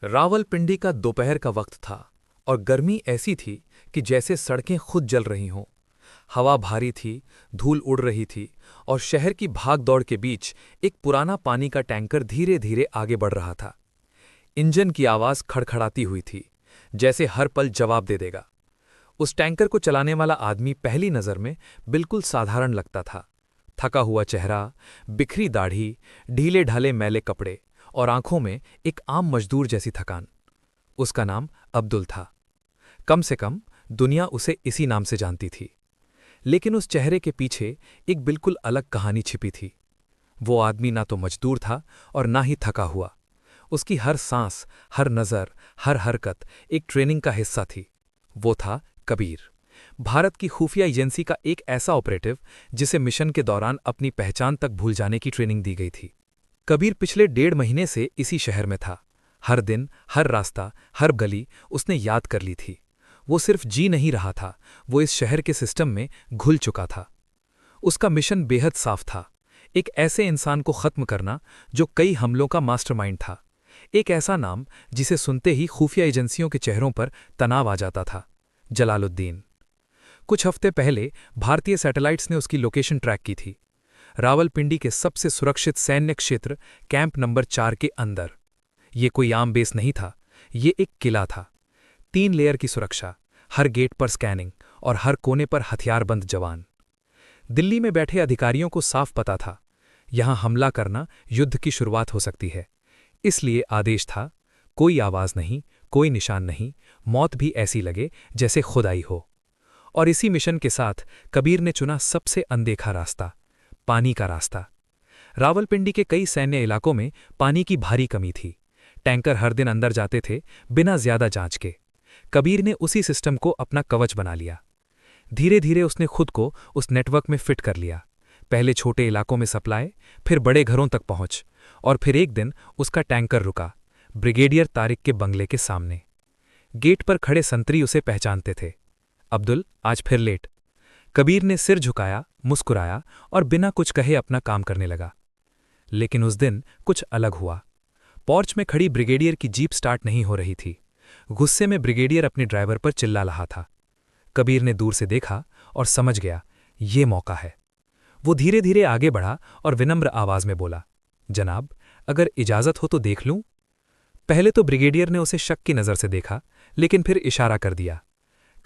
रावलपिंडी का दोपहर का वक्त था और गर्मी ऐसी थी कि जैसे सड़कें खुद जल रही हों। हवा भारी थी, धूल उड़ रही थी और शहर की भाग-दौड़ के बीच एक पुराना पानी का टैंकर धीरे-धीरे आगे बढ़ रहा था। इंजन की आवाज़ खड़खड़ाती हुई थी, जैसे हर पल जवाब दे देगा। उस टैंकर को चलाने वाला आदमी पहली नज़र में बिल्कुल साधारण लगता था। थका हुआ चेहरा, बिखरी दाढ़ी, ढीले-ढाले मैले कपड़े और आंखों में एक आम मजदूर जैसी थकान। उसका नाम अब्दुल था। कम से कम दुनिया उसे इसी नाम से जानती थी। लेकिन उस चेहरे के पीछे एक बिल्कुल अलग कहानी छिपी थी। वो आदमी ना तो मजदूर था और ना ही थका हुआ। उसकी हर सांस, हर नज़र, हर हरकत एक ट्रेनिंग का हिस्सा थी। वो था कबीर, भारत की खुफिया एजेंसी का एक ऐसा ऑपरेटिव जिसे मिशन के दौरान अपनी पहचान तक भूल जाने की ट्रेनिंग दी गई थी। कबीर पिछले 1.5 महीने से इसी शहर में था। हर दिन, हर रास्ता, हर गली उसने याद कर ली थी। वो सिर्फ जी नहीं रहा था, वो इस शहर के सिस्टम में घुल चुका था। उसका मिशन बेहद साफ था, एक ऐसे इंसान को खत्म करना जो कई हमलों का मास्टरमाइंड था। एक ऐसा नाम जिसे सुनते ही खुफिया एजेंसियों के चेहरों पर तनाव आ जाता था, जलालुद्दीन। कुछ हफ्ते पहले भारतीय सैटेलाइट्स ने उसकी लोकेशन ट्रैक की थी, रावलपिंडी के सबसे सुरक्षित सैन्य क्षेत्र कैंप नंबर 4 के अंदर। ये कोई आम बेस नहीं था, ये एक किला था। 3 लेयर की सुरक्षा, हर गेट पर स्कैनिंग और हर कोने पर हथियारबंद जवान। दिल्ली में बैठे अधिकारियों को साफ पता था, यहां हमला करना युद्ध की शुरुआत हो सकती है। इसलिए आदेश था, कोई आवाज नहीं, कोई निशान नहीं, मौत भी ऐसी लगे जैसे खुद आई हो। और इसी मिशन के साथ कबीर ने चुना सबसे अनदेखा रास्ता, पानी का रास्ता। रावलपिंडी के कई सैन्य इलाकों में पानी की भारी कमी थी। टैंकर हर दिन अंदर जाते थे, बिना ज्यादा जांच के। कबीर ने उसी सिस्टम को अपना कवच बना लिया। धीरे धीरे उसने खुद को उस नेटवर्क में फिट कर लिया। पहले छोटे इलाकों में सप्लाई, फिर बड़े घरों तक पहुंच, और फिर एक दिन उसका टैंकर रुका, ब्रिगेडियर तारिक के बंगले के सामने। गेट पर खड़े संतरी उसे पहचानते थे। अब्दुल, आज फिर लेट। कबीर ने सिर झुकाया, मुस्कुराया और बिना कुछ कहे अपना काम करने लगा। लेकिन उस दिन कुछ अलग हुआ। पोर्च में खड़ी ब्रिगेडियर की जीप स्टार्ट नहीं हो रही थी। गुस्से में ब्रिगेडियर अपने ड्राइवर पर चिल्ला रहा था। कबीर ने दूर से देखा और समझ गया, ये मौका है। वो धीरे धीरे आगे बढ़ा और विनम्र आवाज में बोला, जनाब, अगर इजाजत हो तो देख लूं। पहले तो ब्रिगेडियर ने उसे शक की नज़र से देखा, लेकिन फिर इशारा कर दिया।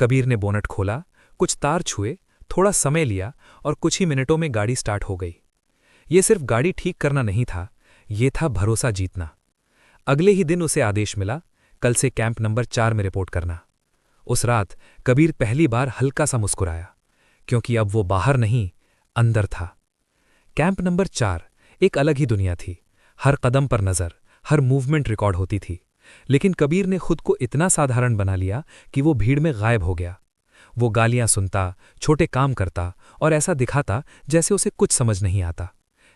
कबीर ने बोनट खोला, कुछ तार छुए, थोड़ा समय लिया और कुछ ही मिनटों में गाड़ी स्टार्ट हो गई। ये सिर्फ गाड़ी ठीक करना नहीं था, ये था भरोसा जीतना। अगले ही दिन उसे आदेश मिला, कल से कैंप नंबर 4 में रिपोर्ट करना। उस रात कबीर पहली बार हल्का सा मुस्कुराया, क्योंकि अब वो बाहर नहीं, अंदर था। कैंप नंबर 4 एक अलग ही दुनिया थी। हर कदम पर नजर, हर मूवमेंट रिकॉर्ड होती थी। लेकिन कबीर ने खुद को इतना साधारण बना लिया कि वो भीड़ में गायब हो गया। वो गालियां सुनता, छोटे काम करता और ऐसा दिखाता जैसे उसे कुछ समझ नहीं आता।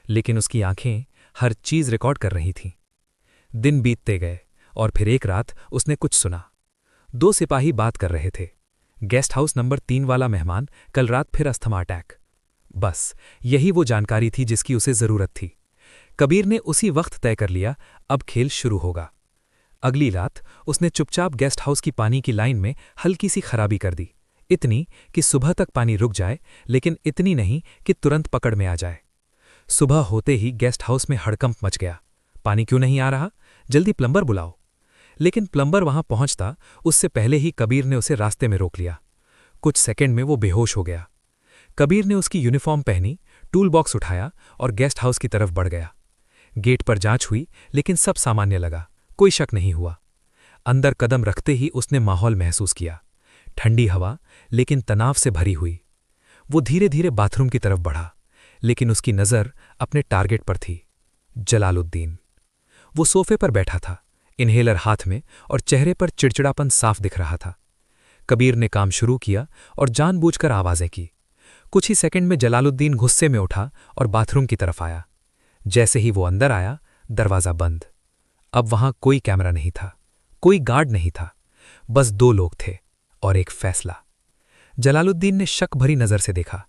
लेकिन उसकी आंखें हर चीज रिकॉर्ड कर रही थीं। दिन बीतते गए और फिर एक रात उसने कुछ सुना। 2 सिपाही बात कर रहे थे। गेस्ट हाउस नंबर 3 वाला मेहमान कल रात फिर अस्थमा अटैक। बस यही वो जानकारी थी जिसकी उसे जरूरत थी। कबीर ने उसी वक्त तय कर लिया, अब खेल शुरू होगा। अगली रात उसने चुपचाप गेस्ट हाउस की पानी की लाइन में हल्की सी खराबी कर दी, इतनी कि सुबह तक पानी रुक जाए, लेकिन इतनी नहीं कि तुरंत पकड़ में आ जाए। सुबह होते ही गेस्ट हाउस में हड़कंप मच गया। पानी क्यों नहीं आ रहा? जल्दी प्लम्बर बुलाओ। लेकिन प्लम्बर वहां पहुंचता उससे पहले ही कबीर ने उसे रास्ते में रोक लिया। कुछ सेकंड में वो बेहोश हो गया। कबीर ने उसकी यूनिफॉर्म पहनी, टूल बॉक्स उठाया और गेस्ट हाउस की तरफ बढ़ गया। गेट पर जांच हुई, लेकिन सब सामान्य लगा, कोई शक नहीं हुआ। अंदर कदम रखते ही उसने माहौल महसूस किया, ठंडी हवा, लेकिन तनाव से भरी हुई। वो धीरे धीरे बाथरूम की तरफ बढ़ा, लेकिन उसकी नज़र अपने टारगेट पर थी, जलालुद्दीन। वो सोफे पर बैठा था, इन्हेलर हाथ में, और चेहरे पर चिड़चिड़ापन साफ दिख रहा था। कबीर ने काम शुरू किया और जानबूझकर आवाजें की। कुछ ही सेकंड में जलालुद्दीन गुस्से में उठा और बाथरूम की तरफ आया। जैसे ही वो अंदर आया, दरवाजा बंद। अब वहां कोई कैमरा नहीं था, कोई गार्ड नहीं था, बस 2 लोग थे और एक फैसला। जलालुद्दीन ने शक भरी नजर से देखा,